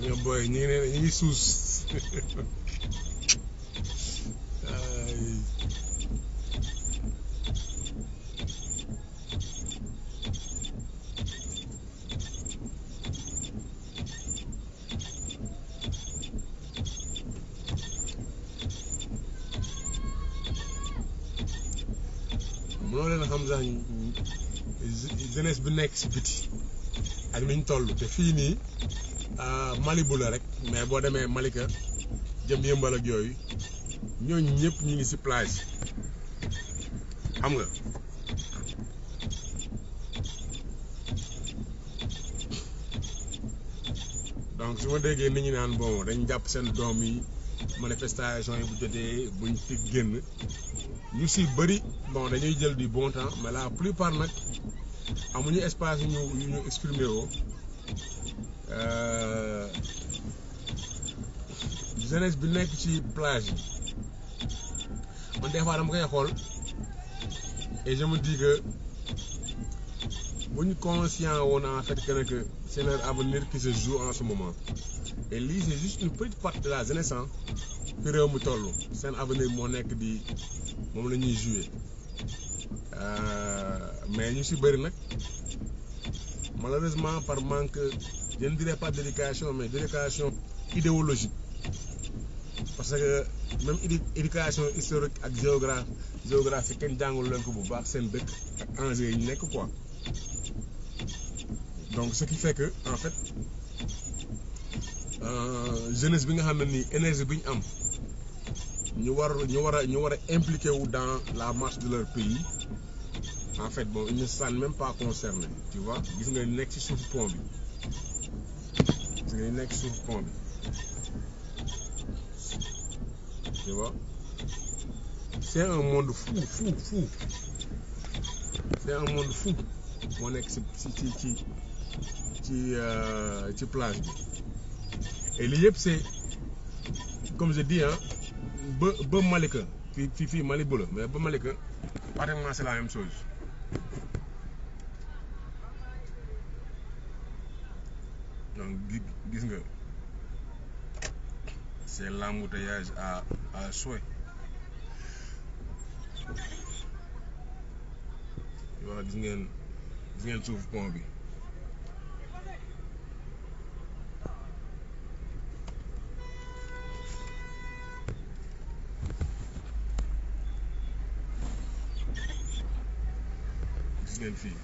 ñoom booy ñu ngi ne ñu ngi suus mënoo leen xam sax jeunesse bi nekk si biti ak niñ toll te fii nii Malibu la rek mais boo demee Malika jëm yëmbal ak yooyu ñooñu ñëpp ñu ngi si plage xam nga donc su ma déggee nit ñi naan bon dañ jàpp seen doom yi manifestation yi bu jotee buñ fi génn ñu si bëri bon dañuy jël du bon temps mais la plupart nag amuñu espace yu ñu exprimer woo jeunesse bi nekk ci plage yi man des fois dama koy xool et je me dis que buñ conscient woon en fait que c'est leur avenir qui se joue en ce moment et lii c'est juste une petite partie de la jeunesse fi réew mi toll seen avenir moo nekk di moom la ñuy jouer mais ñu si bëri nag malheureusement par manque je ne dirais pas d'éducation mais d'éducation idéologique parce que même éducation historique ak géographie kenn jàngul leen ko bu baax seen dëkk ak enjeux yi ñu nekk quoi donc ce qui fait que en fait jeunesse bi nga xam ne nii énergie bi ñu am ñu war a impliqué wu dans la marche de leur pays en fait bon ils ne se sentent même pas concernés tu vois gis nga nekk ci suuf pont bi tu vois c'est un monde fou c'est un monde fou moo nekk ci plage bi et lii yëpp c'est comme je dis ba Malika fii Malibu la mais ba Malika pratiquement c'est la même chose donc gis nga c'est l'embouteillage à souhait yoo gis ngeen suuf pont bi gis ngeen fii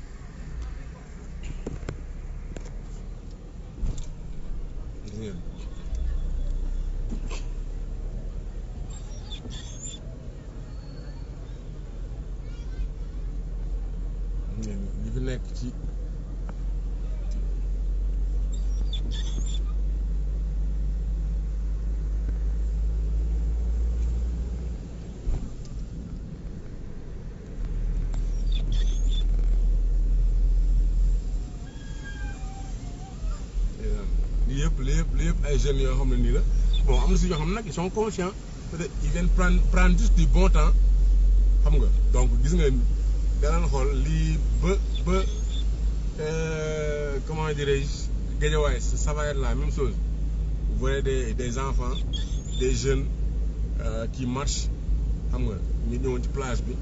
gis ngeen li fi nekk ci li yëpp ay jeunes yoo xam ne nii la bon am na si ñoo xam ne nag ils sont conscients peut-être ils viennent prendre juste du bon temps xam nga donc gis nga danañ xool lii ba comment dirais-je Guédiawaye ça va être la même chose vous voyez des enfants des jeunes qui marchent xam nga ñu ñëwoon ci plage bi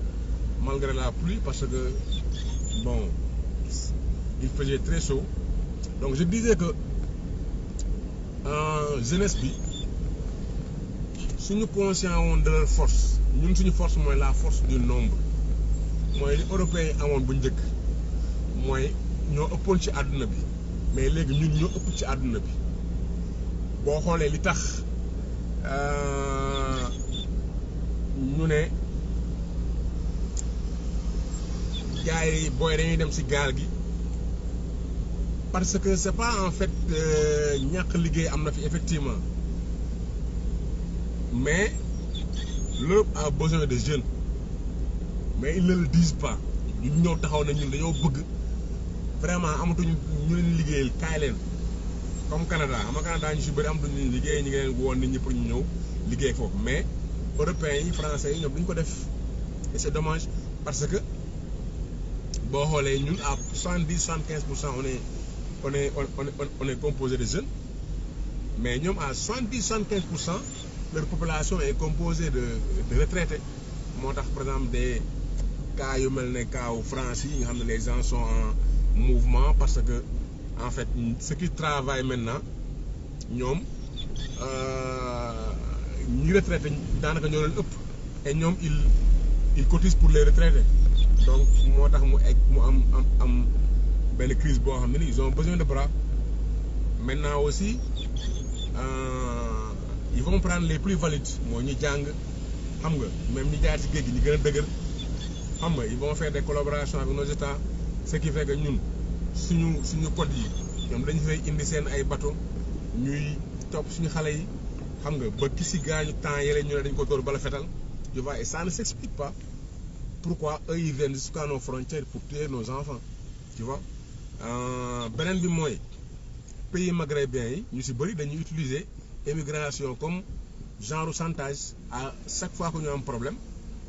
malgré la pluie parce que bon il faisait très chaud donc je disais que jeunesse bi suñu conscient woon de leur force ñun suñu force mooy la force du nombre mooy li européens yi amoon bu njëkk mooy ñoo ëppoon ci àdduna bi mais léegi ñun ñoo ëpp ci àdduna bi boo xoolee li tax ñu ne gars yi booy dañuy dem ci gaal gi parce que c'est pas en fait ñàkk liggéey am na fi effectivement mais l'Europe a besoin de jeunes mais ils ne le disent pas ñu ñëw taxaw na ñun dañoo bëgg vraiment amatuñu ñu leen liggéeyal kaay leen comme Canada xam nga Canada ñu si bëri amatuñu liggéey ñu ngi leen woon nit ñi pour ñu ñëw liggéey foofu mais européens yi français yi ñoom duñ ko def et c'est dommage parce que boo xoolee ñun à 70-75% on est composé de jeunes mais ñoom à 70-75% leur population est composée de retraités moo tax par exemple des cas yu mel ne cas wu France yi nga xam ne les gens sont en mouvement parce que en fait ceux qui travaillent maintenant ñoom ñi retraité daanaka ñoo leen ëpp et ñoom ils cotisent pour les retraités donc moo tax mu am benn crise boo xam ne ni ils ont besoin de bras maintenant aussi ils vont prendre les plus valides moo ñu jàng xam nga même ñi jaar ci géej gi ñu gën a dëgër xam nga ils vont faire des collaborations avec nos états ce qui fait que ñun suñu code yi ñoom dañu fay indi seen ay bateau ñuy topp suñu xale yi xam nga ba ki si gaañu temps yële ñu ne dañ ko dóor bala fetal tu vois et ça ne s'explique pas pourquoi eux ils viennent jusqu'à nos frontières pour tuer nos enfants tu vois beneen bi mooy pays maghrébins yi ñu si bëri dañuy utiliser immigration comme genre chantage à chaque fois que ñu am problème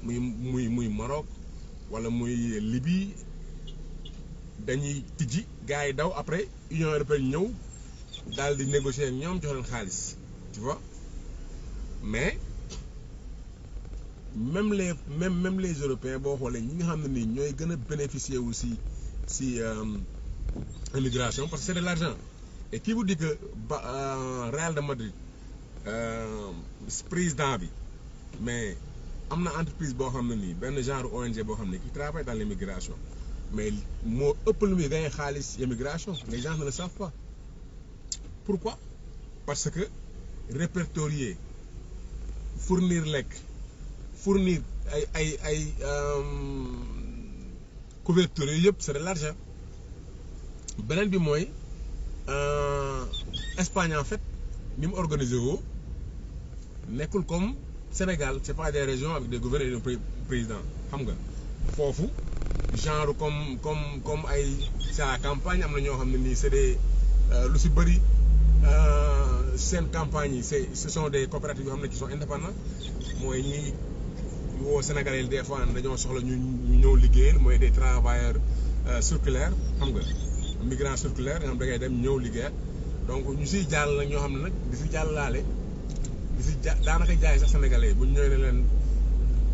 muy Maroc wala muy Libye dañuy tijji gars yi daw après Union européenne ñëw daal di négocier ak ñoom jox leen xaalis tu vois mais même les Européens boo xoolee ñi nga xam ne nii ñooy gën a bénéficier wu si immigration parce que c'est de l'argent et qui vous dit que Real de Madrid président bi mais am na entreprise boo xam ne nii benn genre ONG boo xam ne qui travaille dans l'immigration mais moo ëpp lu muy gagné xaalis immigration les gens ne le savent pas pourquoi parce que répertorier fournir lekk fournir ay couverture yooyu yëpp c'est de l'argent beneen bi mooy Espagne en fait ni mu organisé woo nekkul comme Sénégal c'est pas des régions avec des gouverneurs et des présidents xam nga foofu genre comme ay sa campagne am na ñoo xam ne nii c'est des lu si bëri seen campagne yi ce sont des coopératives yoo xam ne qui sont indépendants mooy ñi woo Sénégalais des fois dañoo soxla ñu ñëw liggéeyal mooy des travailleurs circulaires xam nga migrants circulaires nga xam da ngay dem ñëw liggéeyal donc ñu siy jàll nag ñoo xam ne nag di si jàllaale di si daanaka jaay sax Sénégalais bu ñu ñëwee ne leen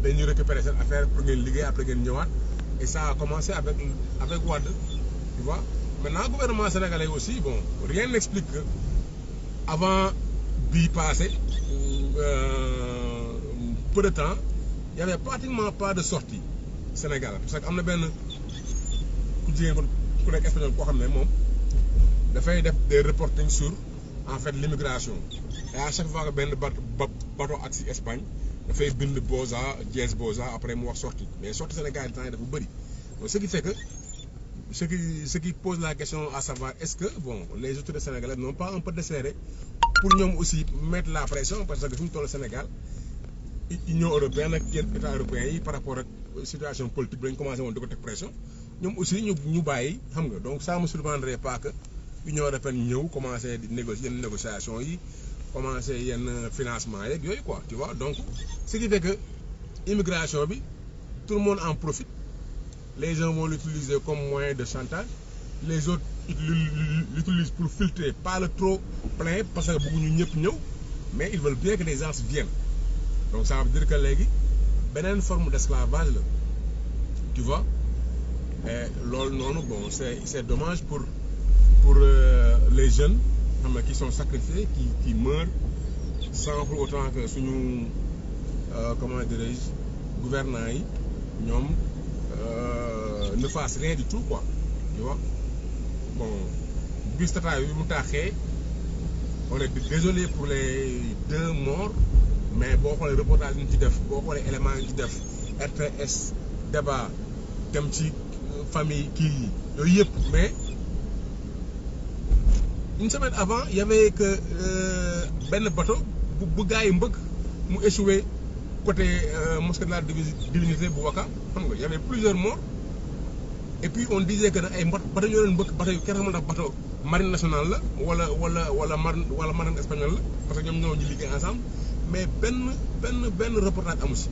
dañuy récupérer seen affaire pour ngeen liggéey après ngeen ñëwaat et ça a commencé avec Wade tu vois maintenant gouvernement sénégalais aussi bon rien n'explique que avant bii passé peu de temps il y avait pratiquement pas de sortie Sénégal parce que am na benn ku jigéen ku nekk espagnol koo xam ne moom dafay def des reporting sur en fait l'immigration et à chaque fois que benn bateau ak si Espagne dafay bind Boza dièse Boza après mu wax sortie mais sortie Sénégal temps yi dafa bëri donc ce qui fait que ce qui pose la question à savoir est-ce que bon les autorités sénégalaises n'ont pas un peu desserré pour ñoom aussi mettre la pression parce que fi mu toll Sénégal Union européenne ak yenn états européens yi par rapport ak situation politique bi dañ commencé woon di ko teg pression ñoom aussi ñu bàyyi xam nga donc ça me surprendrait pas que Union européenne ñëw commencé di négocier yenn négociations yi commencé yenn financement yeeg yooyu quoi tu vois donc ce qui fait que immigration bi tout le monde en profite les gens vont l'utiliser comme moyen de chantage les autres l'utilisent pour filtrer pas le trop plein parce que bëgguñu ñëpp ñëw mais ils veulent bien que les gens viennent donc ça veut dire que léegi beneen forme d'esclavage la tu vois et loolu noonu bon c'est dommage pour les jeunes xam nga qui sont sacrifiés qui meurent sans pour autant que suñu comment dirais-je gouvernants yi ñoom ne fassent rien du tout quoi tu vois bon bis tata bi mu taaxee on est désolé pour les 2 morts mais boo xoolee reportage yi ñu ci def boo xoolee éléments yi ñu ci def RTS débat dem ci famille kii yi yooyu yëpp mais une semaine avant il y avait que benn bateau bu gars yi mbëkk mu échoué côté mosquée de la divinité bu Ouakam xam nga y avait plusieurs morts et puis on disait que ay bateau ñoo leen mbëkk bateau yu kenn xamul ndax bateau marine nationale la wala marine espagnole la parce que ñoom ñoo ñu liggéey ensemble mais benn reportage amu si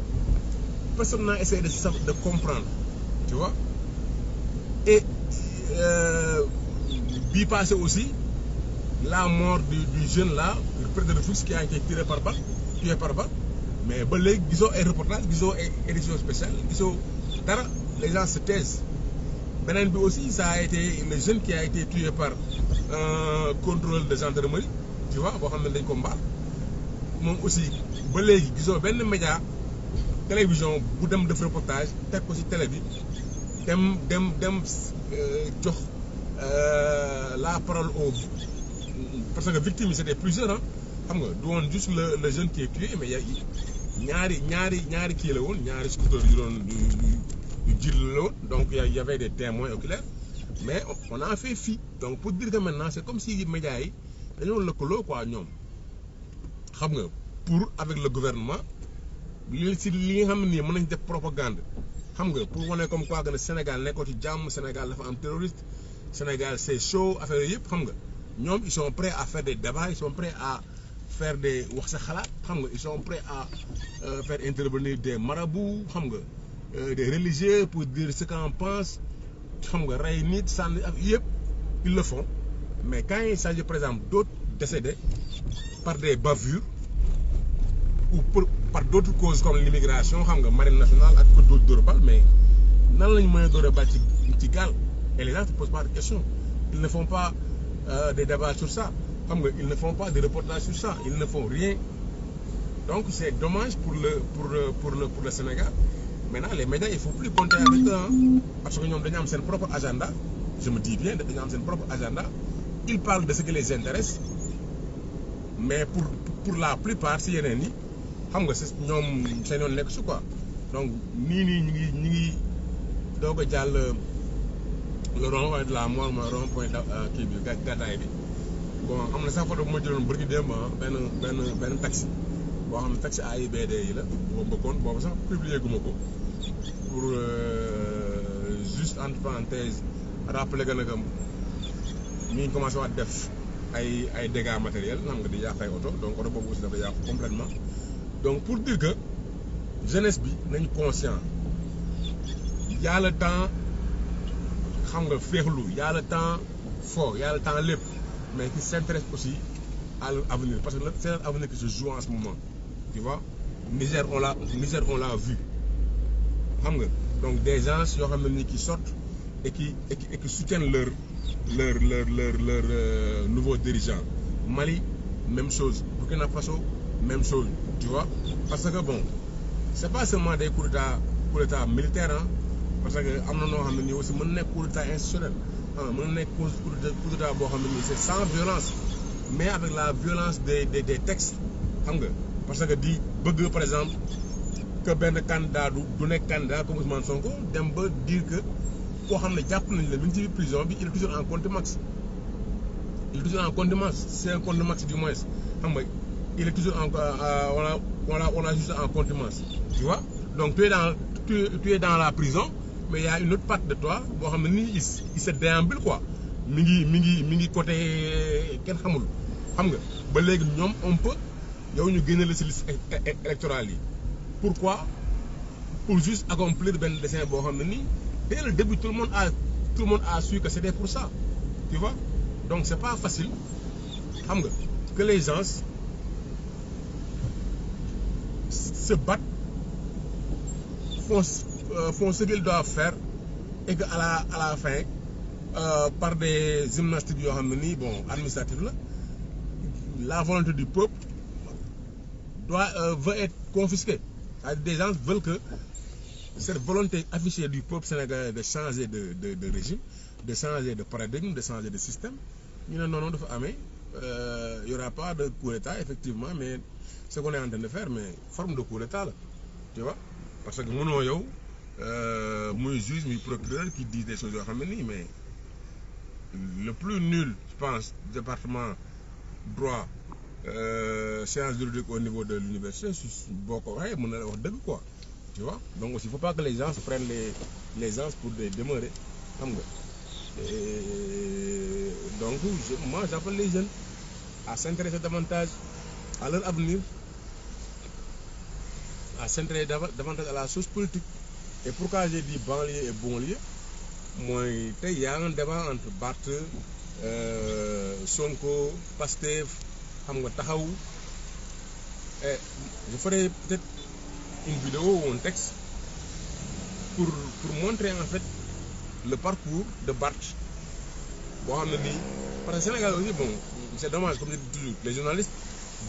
personne n'a essayé de comprendre tu vois et bii passé aussi la mort du jeune là près de Rufisque qui a été tué par balle mais ba léegi gisoo ay reportage gisoo ay édition spéciale gisoo dara les gens se taisent. Beneen bi aussi ça a été le jeune qui a été tué par un contrôle de gendarmerie tu vois boo xam ne dañ ko mbaal moom aussi ba léegi gisoo benn média télévision bu dem def reportage teg ko ci télé bi dem jox la parole au parce que victime yi c'était plusieurs hein xam nga du woon juste le jeune qui est tué mais ñaari kii la woon ñaari scooter yu doon yu jiit la woon donc y avait des témoins oculaires mais on a fait fi donc pour dire que maintenant c'est comme si médias yi dañoo lëkkaloo quoi ñoom xam nga pour avec le gouvernement li nga xam ne nii mën nañ def propagande xam nga pour wane comme quoi que ne Sénégal nekkoo ci jàmm Sénégal dafa am terroriste Sénégal c'est chaud affaire yëpp xam nga ñoom ils sont prêts à faire des débats ils sont prêts à faire des wax sa xalaat xam nga ils sont prêts à faire intervenir des marabouts xam nga des religieux pour dire ce qu'on pense xam nga rey nit sànni ak yëpp ils le font mais quand il s'agit par exemple d'autres décédés par des bavures ou par d'autres causes comme l'immigration xam nga marine nationale ak ko dóor bal mais nan lañ mën a dóor bal ci gaal et les gens ne posent pas de questions ils ne font pas des débats sur ça xam nga ils ne font pas de reportages sur ça ils ne font rien donc c'est dommage pour le Sénégal. Maintenant les médias il faut plus compter avec eux parce que ñoom dañu am seen propre agenda je me dis bien dañu am seen propre agenda ils parlent de ce qui les intéresse mais pour la plupart si yeneen yi xam nga c'est ñoom seen yoon nekk su quoi donc nii ñu ngi doog a jàll le rond-point de la Mor mooy rond-point kii bi gàddaay bi bon am na sax photo bu ma jëloon bërki démb benn taxi boo xam ne taxi AIBD yi la boo bëggoon boobu sax publier gu ma ko pour juste entre parenthèses rappeler que nag ñu ngi commencé waat def ay dégâts matériels xam nga di yàq ay oto donc oto boobu aussi dafa yàqu complètement donc pour dire que jeunesse bi nañ conscient y a le temps xam nga féexlu y a le temps fort y a le temps lépp mais qui s'intéresse aussi à l'avenir parce que c'est notre avenir qui se joue en ce moment tu vois Niger on l'a vu xam nga donc des gens yoo xam ne ni qui sortent et qui soutiennent leur nouveau dirigeant. Mali même chose, Burkina Faso même chose, tu vois, parce que bon c'est pas seulement des coups d'état militaires hein, parce que am na noo xam ne nii aussi mën na nekk coup d'état institutionnel mën na nekk coup d'état boo xam ne nii c'est sans violence mais avec la violence des textes xam nga parce que di bëgg par exemple que benn candidat du nekk candidat comme Ousmane Sonko dem ba dire que koo xam ne jàpp nañ la mi ngi ci prison bi il est toujours en contumace c'est un contumace du moins xam nga il est toujours on a juste en contumace tu vois donc tu es dans la prison mais il y a une autre partie de toi boo xam ne nii il se déambule quoi mi ngi côté kenn xamul xam nga ba léegi ñoom on peut yow ñu génne la ci liste électorale yi pourquoi pour juste accomplir benn dessin boo xam ne nii dès le début tout le monde a su que c'était pour ça tu vois donc c'est pas facile xam nga que les gens se battent font ce qu'ils doivent faire et que à la fin par des gymnastiques yoo xam ne nii bon administrative la volonté du peuple veut être confisquée. Des gens veulent que cette volonté affichée du peuple sénégalais de changer de régime, de changer de paradigme, de changer de système, ñu ne non dafa amee il y aura pas de coup d'état effectivement mais ce qu'on est en train de faire mais forme de coup d'état la tu vois parce que mënoo yow muy juge muy procureur qui dit des choses yoo xam ne nii mais le plus nul je pense département droit sciences juridiques au niveau de l'université boo ko waxee mën na la wax dëgg quoi tu vois donc aussi il faut pas que les gens prennent les gens pour des demeurés xam nga donc moi j'appelle les jeunes à s'intéresser davantage à leur avenir, à s'intéresser davantage à la chose politique. Et pourquoi j'ai dit banlieue et banlieue, moi, il y a un débat entre Barth, Sonko Pastef xam nga taxaw et je ferai peut-être une vidéo ou un texte pour montrer en fait le parcours de Barth boo xam ne nii parce que Sénégal aussi bon c'est dommage comme je dis toujours les journalistes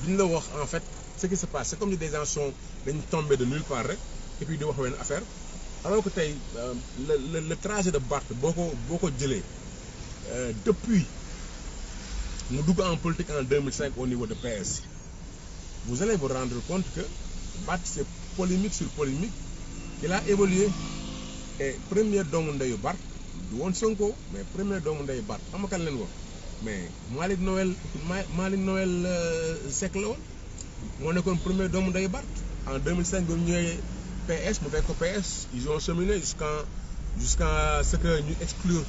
biñ la wax en fait ce qui se passe c'est comme si des gens sont dañu tombé de nulle part rek et puis di wax wenn affaire alors que tey le trajet de Barth boo ko jëlee depuis mu dugg en politique en 2005 au niveau de PS vous allez vous rendre compte que Barth c'est polémique sur polémique il a évolué et premier doomu ndeyu Barth du woon Sonko mais premier doomu ndeyu Barth xam nga kan leen wax mais Malick Noël Seck la woon moo nekkoon premier doomu ndeyu Barth en 2005 ba mu ñëwee PS mu fekk ko PS ils ont cheminé jusqu'à ce que ñu exclure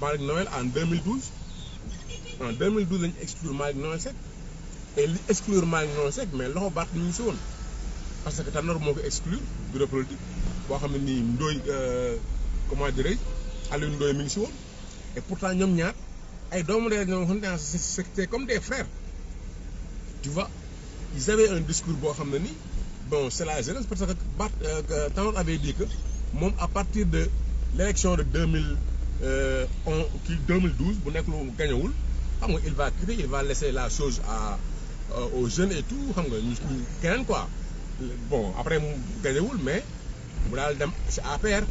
Malick Noël en 2012 en 2012 lañu exclure Malick Noël Seck et li exclure Malick Noël Seck mais loxo Barth ñu ngi si woon parce que Tanor moo ko exclure bureau politique boo xam ne nii Ndoye comment dirais-je Aliou Ndoye mi ngi si woon et pourtant ñoom ñaar ay doomu ndey ñoo xam c'était comme des frères tu vois ils avaient un discours boo xam ne nii bon c'est la jeunesse parce que Barth Tanor avait dit que moom à partir de l'élection de 2012 bu nekk lu gañewul xam nga il va quitter il va laisser la chose aux jeunes et tout xam nga ñu keneen quoi bon après mu gañewul mais mu daal dem ci APR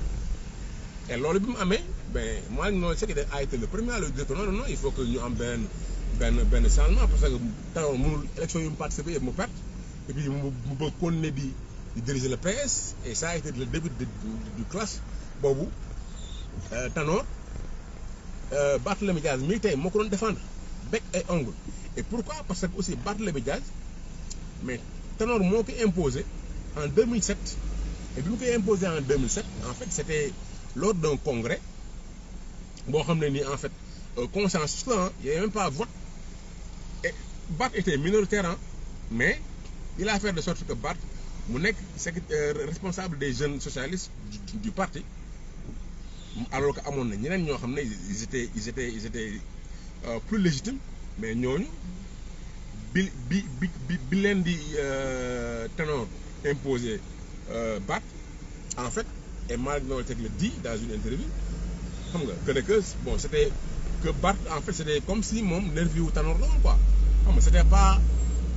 et loolu bi mu amee ben moi Noël Seck a été le premier à lui dire que non il faut que ñu am benn changement parce que Tanor mënul élection yu mu participé yëpp mu perte et puis mu bëgg continuer di diriger le PS et ça a été le début du clash boobu Tanor Barthélémy Diaz mii tey moo ko doon défendre bec et ongle et pourquoi parce que aussi Barthélémy Diaz mais Tanor moo ko imposé en 2007 et bi mu koy imposé en 2007 en fait c'était lors d'un congrès boo xam ne nii en fait consensus la il y avait même pas vote et Barth était minoritaire mais il a fait de sorte que Barth mu nekk responsable des jeunes socialistes du parti alors que amoon na ñeneen ñoo xam ne ils étaient plus légitimes mais ñooñu bi leen di Tanor imposé Barth en fait et Malick Noël Seck le dit dans une interview xam nga que bon c'était que Barth en fait c'était comme si moom nervi wu Tanor la woon quoi xam nga c'était pas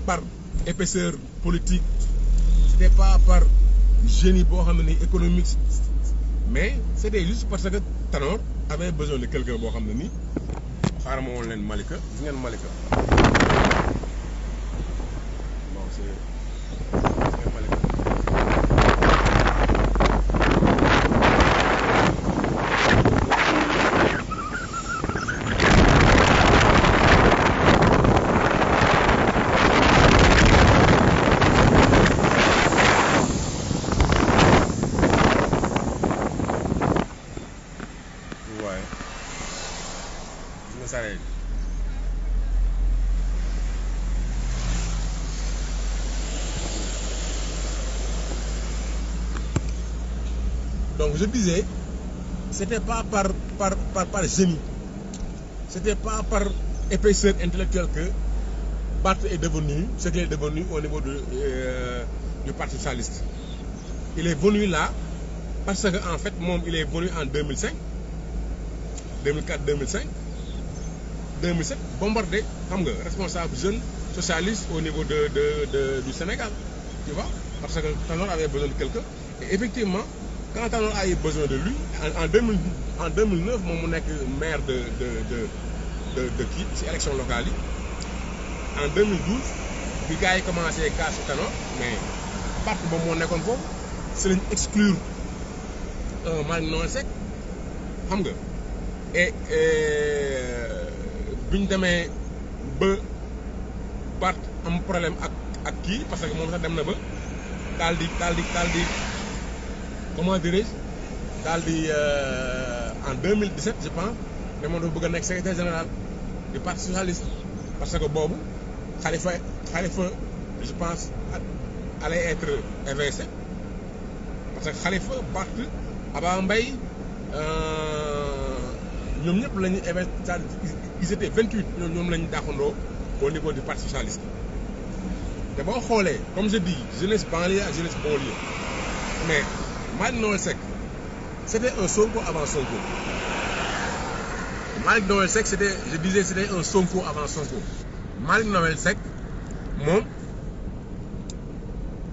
par épaisseur politique c'était pas par génie boo xam ne ni économique mais c'était juste parce que Tanor avait besoin de quelqu'un boo xam ne nii xaaral ma woon leen Malika gis ngeen Malika bon c'est Malika donc je disais c'était pas par génie c'était pas par épaisseur intellectuelle que Barth est devenu ce qu'il est devenu au niveau du Parti socialiste il est venu là parce que en fait moom il est venu en 2005 2004 2005 2007 bombardé xam nga responsable jeune socialiste au niveau du Sénégal tu vois parce que Tanor avait besoin de quelqu'un et effectivement quand Tanor a eu besoin de lui en 2009 moom mu nekk maire de kii ci élection locale yi en 2012 bi gars yi commencé casse Tanor mais parti boobu moo nekkoon foofu c'est lañ exclure Malick Noël Seck xam nga et bi ñu demee ba Barth am problème ak kii parce que moom sax dem na ba daal di comment dirais-je daal di en 2017 je pense mais moom dafa bëgg a nekk secrétaire général du Parti socialiste parce que boobu Khalifa je pense allait être évincé parce que Khalifa Barth Aba Mbaye ñoom ñëpp la ñu ils étaient 28 ñoom la ñu dàqandoo au niveau du parti socialiste te boo xoolee comme je dis jeunesse banlieue ak jeunesse banlieue mais Malick Noël Seck c'était un Sonko avant Sonko Malick Noël Seck c'était un Sonko avant Sonko Malick Noël Seck moom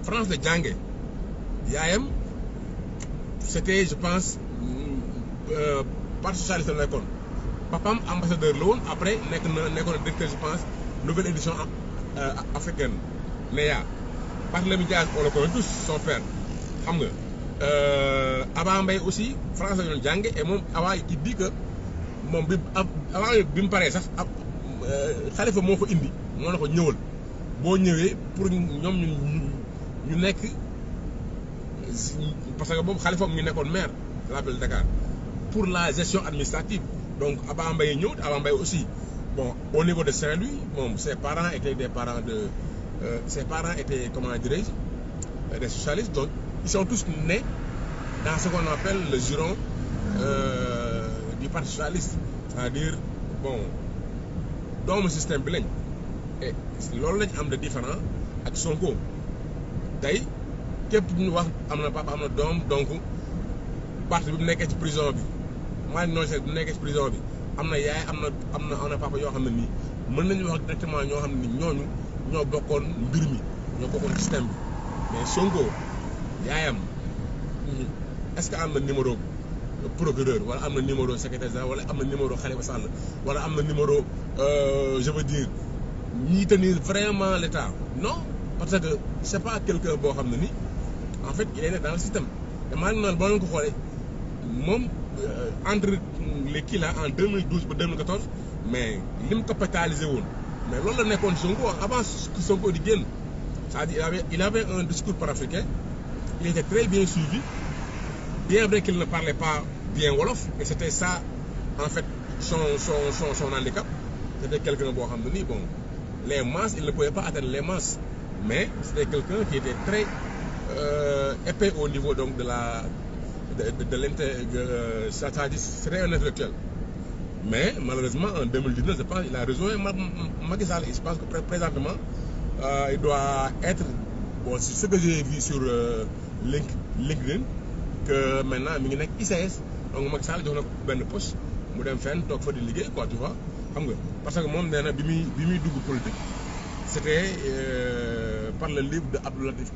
France la jànge yaayam c'était je pense parti socialiste la nekkoon papam ambassadeur la woon après nekkoon directeur je pense nouvelle édition africaine NEA Barthélémy Dias on le connaît tous son père xam nga Aba Mbaye aussi France la doon jànge et moom Aba il dit que moom avant bi mu paree sax Khalifa moo ko indi moo na ko ñëwal boo ñëwee pour ñoom ñu nekk parce que boobu Khalifa mu ngi nekkoon maire de la ville de Dakar pour la gestion administrative donc Aba Mbaye ñëw Aba Mbaye aussi bon au niveau de Saint-Louis moom ses parents étaient des parents de ses parents étaient comment dirais-je des socialistes donc ils sont tous nés dans ce qu'on appelle le giron du parti socialiste c'est-à-dire bon doomu système bi lañ et loolu lañ am de différent ak Sonko tey képp ñu wax am na papa am na doom donc parti bi mu nekkee ci prison bi Malick Noël Seck bi mu nekkee ci prison bi am na yaay am na papa yoo xam ne nii mën nañu wax directement ñoo xam ne ni ñooñu ñoo bokkoon mbir mi ñoo bokkoon système bi mais Sonko yaayam est-ce que am na numéro procureur wala am na numéro secrétaire général wala am na numéro Khalifa Sall wala am na numéro je veux dire ñi tenir vraiment l'état non parce que c'est pas quelqu'un boo xam ne ni en fait il est né dans le système te Malick Noël boo leen ko xoolee moom entre les kii là en 2012 ba 2014 mais lim capitalisé woon mais loolu la nekkoon Sonko avant Sonko di génn c'est-à-dire il avait un discours panafricain il était très bien suivi bien vrai qu'il ne parlait pas bien wolof et c'était ça en fait son handicap c'était quelqu'un boo xam ne nii bon les masses il ne pouvait pas atteindre les masses mais c'était quelqu'un qui était très épais au niveau donc de c'est-à-dire c'était un intellectuel mais malheureusement en 2019 je pense il a rejoint Macky Sall je pense que présentement il doit être bon c'est ce que j'ai vu sur LinkedIn que maintenant mi ngi nekk ICS donc Macky Sall jox na ko benn poste mu dem fenn toog fa di liggéey quoi tu vois xam nga parce que moom nee na bi muy dugg politique c'était par le livre de Abdou Latif